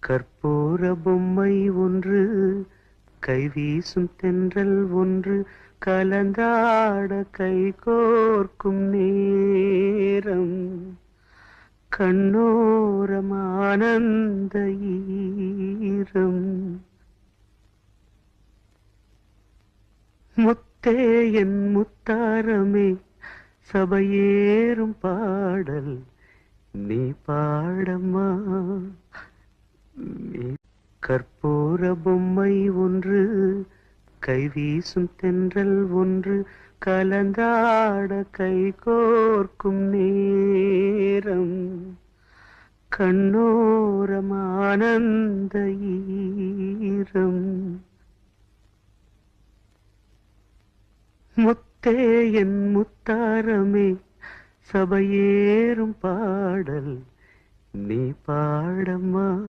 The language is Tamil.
கற்பூர பொம்மை ஒன்று கைவீசும் தென்றல் ஒன்று கலந்தாட கைகோர்க்கும் நேரம் கண்ணோரம் ஆனந்த ஈரம் முத்தே என் முத்தாரமே சபையேறும் பாடல் நீ பாடம்மா நீ கற்பூர பொம்மை ஒன்று கைவீசும் தென்றல் ஒன்று கலந்தாட கைகோர்க்கும் நேரம் கண்ணோரம் ஆனந்த ஈரம் முத்தே என் முத்தாரமே சபையேறும் பாடல் நீ பாடம்மா.